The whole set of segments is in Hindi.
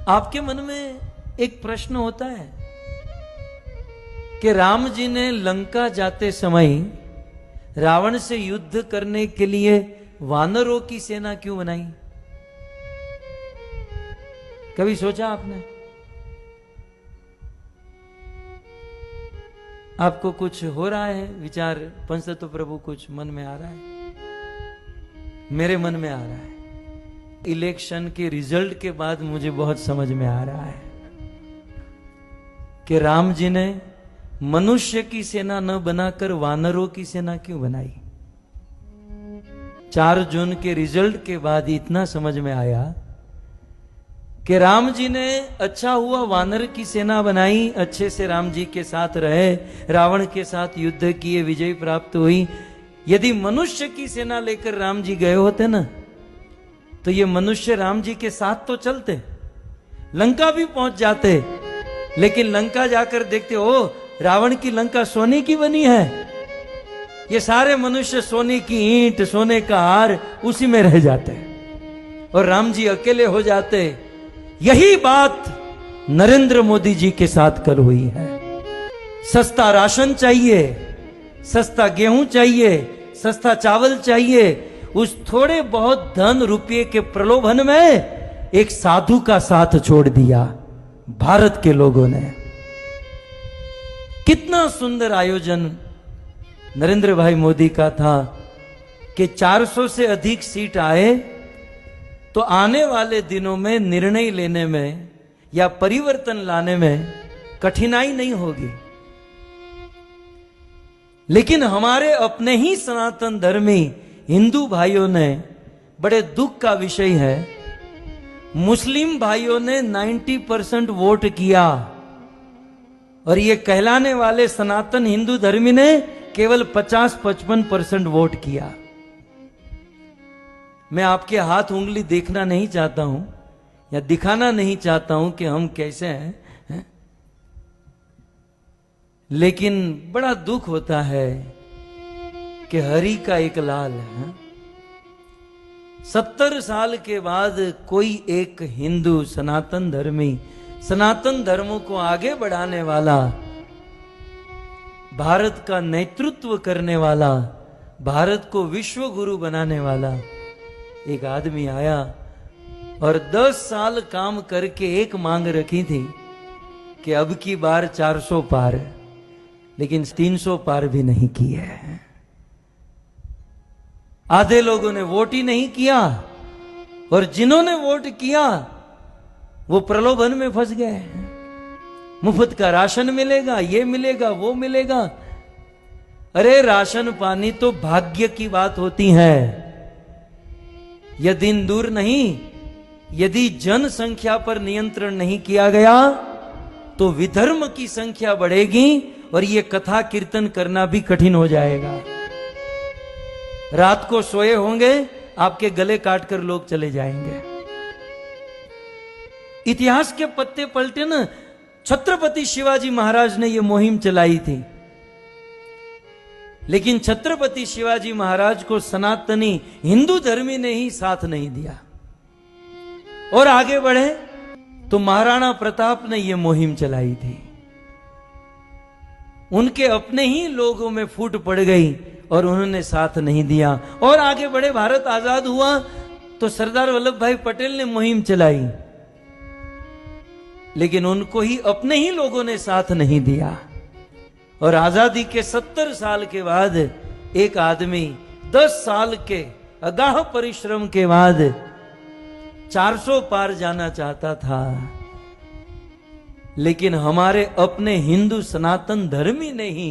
आपके मन में एक प्रश्न होता है कि राम जी ने लंका जाते समय रावण से युद्ध करने के लिए वानरों की सेना क्यों बनाई? कभी सोचा आपने? आपको कुछ हो रहा है विचार पंचतत्व प्रभु, कुछ मन में आ रहा है? मेरे मन में आ रहा है। इलेक्शन के रिजल्ट के बाद मुझे बहुत समझ में आ रहा है कि राम जी ने मनुष्य की सेना न बनाकर वानरों की सेना क्यों बनाई। 4 जून के रिजल्ट के बाद इतना समझ में आया कि राम जी ने अच्छा हुआ वानर की सेना बनाई, अच्छे से राम जी के साथ रहे, रावण के साथ युद्ध किए, विजय प्राप्त हुई। यदि मनुष्य की सेना लेकर राम जी गए होते ना, तो ये मनुष्य राम जी के साथ तो चलते, लंका भी पहुंच जाते, लेकिन लंका जाकर देखते ओ रावण की लंका सोने की बनी है, ये सारे मनुष्य सोने की ईंट, सोने का हार उसी में रह जाते और राम जी अकेले हो जाते। यही बात नरेंद्र मोदी जी के साथ कल हुई है। सस्ता राशन चाहिए, सस्ता गेहूं चाहिए, सस्ता चावल चाहिए, उस थोड़े बहुत धन रुपये के प्रलोभन में एक साधु का साथ छोड़ दिया भारत के लोगों ने। कितना सुंदर आयोजन नरेंद्र भाई मोदी का था कि 400 से अधिक सीट आए तो आने वाले दिनों में निर्णय लेने में या परिवर्तन लाने में कठिनाई नहीं होगी। लेकिन हमारे अपने ही सनातन धर्मी हिंदू भाइयों ने, बड़े दुख का विषय है, मुस्लिम भाइयों ने 90% वोट किया और ये कहलाने वाले सनातन हिंदू धर्मी ने केवल 50-55% वोट किया। मैं आपके हाथ उंगली देखना नहीं चाहता हूं या दिखाना नहीं चाहता हूं कि हम कैसे हैं, लेकिन बड़ा दुख होता है कि हरि का एक लाल है। 70 साल के बाद कोई एक हिंदू सनातन धर्मी, सनातन धर्मों को आगे बढ़ाने वाला, भारत का नेतृत्व करने वाला, भारत को विश्व गुरु बनाने वाला एक आदमी आया और 10 साल काम करके एक मांग रखी थी कि अब की बार 400 पार, लेकिन 300 पार भी नहीं की है। आधे लोगों ने वोट ही नहीं किया और जिन्होंने वोट किया वो प्रलोभन में फंस गए। मुफ्त का राशन मिलेगा, ये मिलेगा, वो मिलेगा। अरे राशन पानी तो भाग्य की बात होती है, यह दिन दूर नहीं। यदि जनसंख्या पर नियंत्रण नहीं किया गया तो विधर्म की संख्या बढ़ेगी और यह कथा कीर्तन करना भी कठिन हो जाएगा। रात को सोए होंगे, आपके गले काटकर लोग चले जाएंगे। इतिहास के पत्ते पलटे ना, छत्रपति शिवाजी महाराज ने यह मुहिम चलाई थी, लेकिन छत्रपति शिवाजी महाराज को सनातनी हिंदू धर्मी ने ही साथ नहीं दिया और आगे बढ़े तो महाराणा प्रताप ने यह मुहिम चलाई थी। उनके अपने ही लोगों में फूट पड़ गई और उन्होंने साथ नहीं दिया और आगे बढ़े। भारत आजाद हुआ तो सरदार वल्लभ भाई पटेल ने मुहिम चलाई, लेकिन उनको ही अपने ही लोगों ने साथ नहीं दिया। और आजादी के 70 साल के बाद एक आदमी 10 साल के अगाह परिश्रम के बाद 400 पार जाना चाहता था, लेकिन हमारे अपने हिंदू सनातन धर्मी ने ही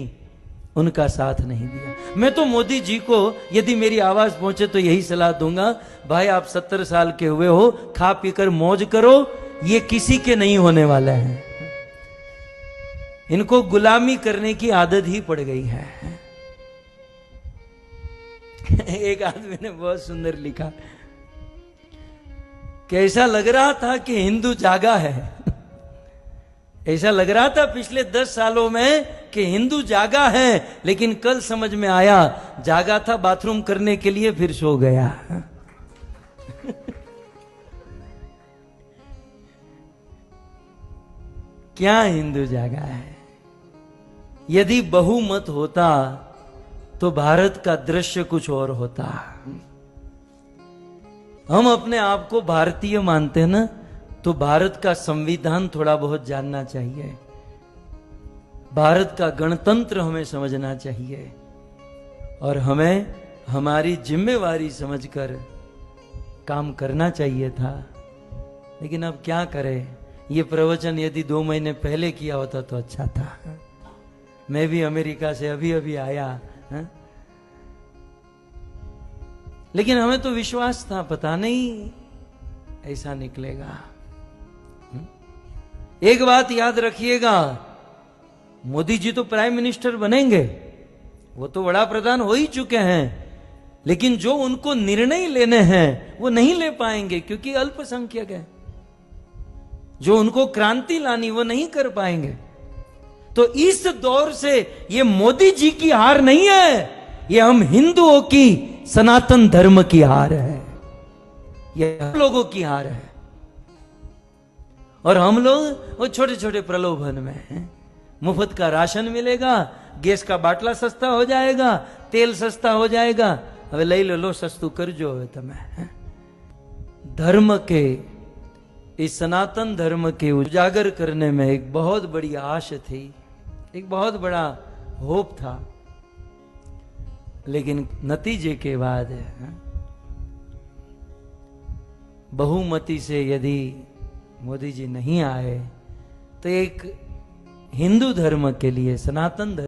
उनका साथ नहीं दिया। मैं तो मोदी जी को यदि मेरी आवाज पहुंचे तो यही सलाह दूंगा, भाई आप 70 साल के हुए हो, खा पीकर मौज करो, ये किसी के नहीं होने वाला है। इनको गुलामी करने की आदत ही पड़ गई है। एक आदमी ने बहुत सुंदर लिखा कि ऐसा लग रहा था कि हिंदू जागा है। ऐसा लग रहा था पिछले 10 सालों में कि हिंदू जागा है, लेकिन कल समझ में आया जागा था बाथरूम करने के लिए, फिर सो गया। क्या हिंदू जागा है। यदि बहुमत होता तो भारत का दृश्य कुछ और होता। हम अपने आप को भारतीय मानते हैं ना, तो भारत का संविधान थोड़ा बहुत जानना चाहिए, भारत का गणतंत्र हमें समझना चाहिए, और हमें हमारी जिम्मेवारी समझकर काम करना चाहिए था। लेकिन अब क्या करें, ये प्रवचन यदि 2 महीने पहले किया होता तो अच्छा था। मैं भी अमेरिका से अभी अभी आया है? लेकिन हमें तो विश्वास था, पता नहीं ऐसा निकलेगा। एक बात याद रखिएगा, मोदी जी तो प्राइम मिनिस्टर बनेंगे, वो तो बड़ा प्रधान हो ही चुके हैं, लेकिन जो उनको निर्णय लेने हैं वो नहीं ले पाएंगे क्योंकि अल्पसंख्यक है। जो उनको क्रांति लानी वो नहीं कर पाएंगे। तो इस दौर से ये मोदी जी की हार नहीं है, ये हम हिंदुओं की सनातन धर्म की हार है, ये हम लोगों की हार है। और हम लोग वो छोटे छोटे प्रलोभन में हैं। मुफ्त का राशन मिलेगा, गैस का बाटला सस्ता हो जाएगा, तेल सस्ता हो जाएगा, હવે લઈ લો સસ્તું કરજો હવે તમે। धर्म के, इस सनातन धर्म के उजागर करने में एक बहुत बड़ी आश थी, एक बहुत बड़ा होप था, लेकिन नतीजे के बाद बहुमति से यदि मोदी जी नहीं आए तो एक हिंदू धर्म के लिए, सनातन धर्म